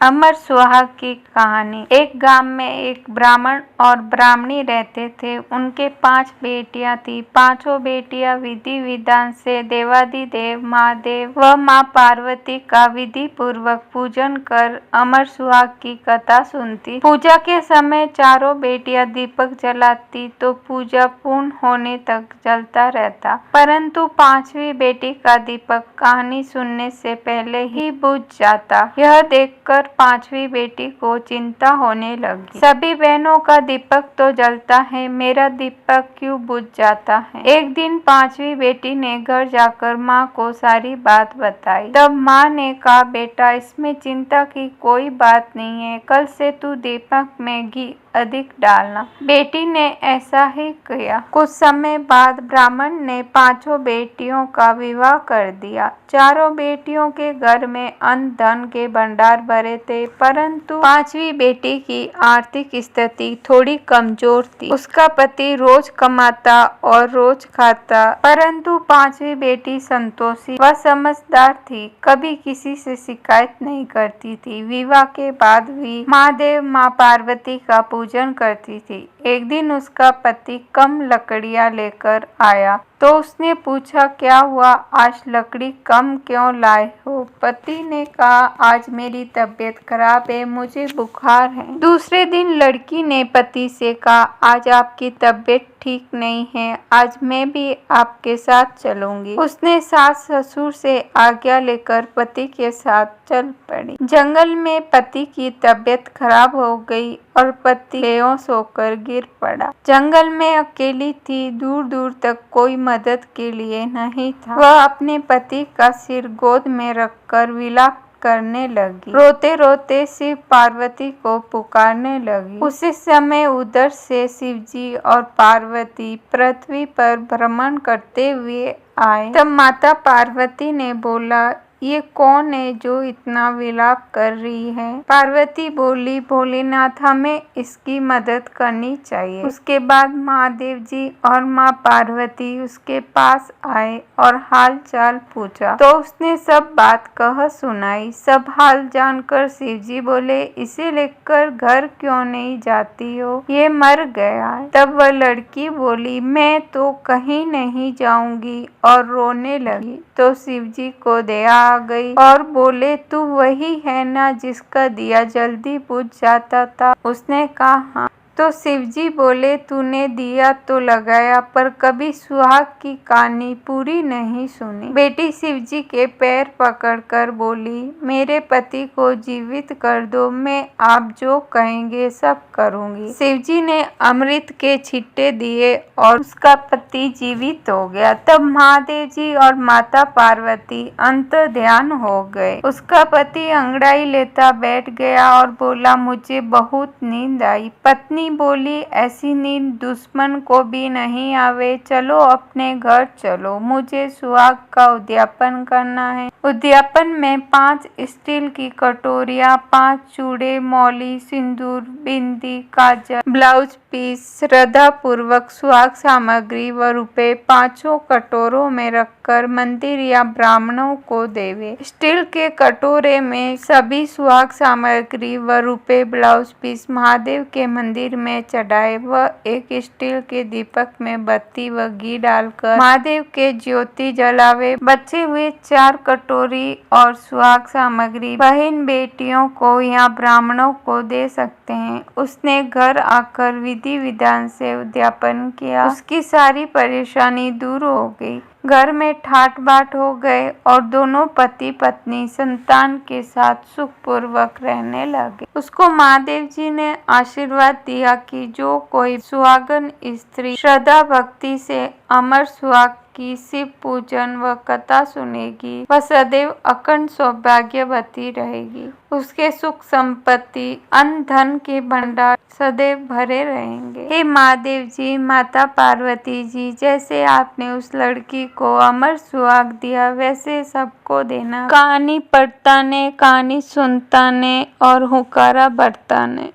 अमर सुहाग की कहानी। एक गांव में एक ब्राह्मण और ब्राह्मणी रहते थे। उनके 5 बेटियां थी। पांचों बेटियां विधि विधान से देवाधिदेव महादेव व मां पार्वती का विधि पूर्वक पूजन कर अमर सुहाग की कथा सुनती। पूजा के समय चारों बेटियां दीपक जलाती तो पूजा पूर्ण होने तक जलता रहता, परंतु 5वीं बेटी का दीपक कहानी सुनने से पहले ही बुझ जाता। यह देखकर 5वीं बेटी को चिंता होने लगी। सभी बहनों का दीपक तो जलता है, मेरा दीपक क्यों बुझ जाता है। एक दिन 5वीं बेटी ने घर जाकर माँ को सारी बात बताई। तब माँ ने कहा, बेटा इसमें चिंता की कोई बात नहीं है, कल से तू दीपक में घी अधिक डालना। बेटी ने ऐसा ही किया। कुछ समय बाद ब्राह्मण ने 5 बेटियों का विवाह कर दिया। चारों बेटियों के घर में अन्न धन के भंडार भरे थे, परंतु 5वीं बेटी की आर्थिक स्थिति थोड़ी कमजोर थी। उसका पति रोज कमाता और रोज खाता, परंतु 5वीं बेटी संतोषी व समझदार थी, कभी किसी से शिकायत नहीं करती थी। विवाह के बाद भी महादेव माँ पार्वती का पूजन करती थी। एक दिन उसका पति कम लकड़ियां लेकर आया तो उसने पूछा, क्या हुआ, आज लकड़ी कम क्यों लाए हो। पति ने कहा, आज मेरी तबीयत खराब है, मुझे बुखार है। दूसरे दिन लड़की ने पति से कहा, आज आपकी तबीयत ठीक नहीं है, आज मैं भी आपके साथ चलूंगी। उसने सास ससुर से आज्ञा लेकर पति के साथ चल पड़ी। जंगल में पति की तबीयत खराब हो गई और पति बेहोश होकर गिर पड़ा। जंगल में अकेली थी, दूर दूर तक कोई मदद के लिए नहीं था। वह अपने पति का सिर गोद में रखकर विलाप करने लगी। रोते रोते शिव पार्वती को पुकारने लगी। उसी समय उधर से शिवजी और पार्वती पृथ्वी पर भ्रमण करते हुए आए। तब माता पार्वती ने बोला, ये कौन है जो इतना विलाप कर रही है। पार्वती बोली, भोलेनाथ हमें इसकी मदद करनी चाहिए। उसके बाद महादेव जी और माँ पार्वती उसके पास आए और हाल चाल पूछा तो उसने सब बात कह सुनाई। सब हाल जानकर शिवजी बोले, इसे लेकर घर क्यों नहीं जाती हो, ये मर गया है। तब वह लड़की बोली, मैं तो कहीं नहीं जाऊंगी और रोने लगी। तो शिवजी को दया आ गई और बोले, तू वही है ना जिसका दिया जल्दी बुझ जाता था। उसने कहा, हाँ। तो शिवजी बोले, तूने दिया तो लगाया पर कभी सुहाग की कहानी पूरी नहीं सुनी। बेटी शिवजी के पैर पकड़कर बोली, मेरे पति को जीवित कर दो, मैं आप जो कहेंगे सब करूंगी। शिवजी ने अमृत के छिट्टे दिए और उसका पति जीवित हो गया। तब महादेव जी और माता पार्वती अंतर ध्यान हो गए। उसका पति अंगड़ाई लेता बैठ गया और बोला, मुझे बहुत नींद आई। पत्नी बोली, ऐसी नींद दुश्मन को भी नहीं आवे, चलो अपने घर चलो, मुझे सुहाग का उद्यापन करना है। उद्यापन में 5 स्टील की कटोरियां, 5 चूड़े, मौली, सिंदूर, बिंदी, काजल, ब्लाउज पीस, श्रद्धा पूर्वक सुहाग सामग्री व रुपए 5 कटोरों में रखकर मंदिर या ब्राह्मणों को देवे। स्टील के कटोरे में सभी सुहाग सामग्री व रुपए, ब्लाउज पीस महादेव के मंदिर में चढ़ाए व एक स्टील के दीपक में बत्ती व घी डालकर महादेव के ज्योति जलावे। बचे हुए 4 कटोरी और सुहाग सामग्री बहन बेटियों को या ब्राह्मणों को दे सकते हैं। उसने घर आकर विधि विधान से उद्यापन किया। उसकी सारी परेशानी दूर हो गई। घर में ठाट बाट हो गए और दोनों पति पत्नी संतान के साथ सुखपूर्वक रहने लगे। उसको महादेव जी ने आशीर्वाद दिया कि जो कोई सुहागन स्त्री श्रद्धा भक्ति से अमर सुहाग की शिव पूजन व कथा सुनेगी, वह सदैव अखंड सौभाग्यवती रहेगी। उसके सुख संपत्ति अन्न धन के भंडार सदैव भरे रहेंगे। हे महादेव जी, माता पार्वती जी, जैसे आपने उस लड़की को अमर सुहाग दिया वैसे सबको देना। कहानी पढ़ता ने, कहानी सुनता ने और हुकारा बढ़ता ने।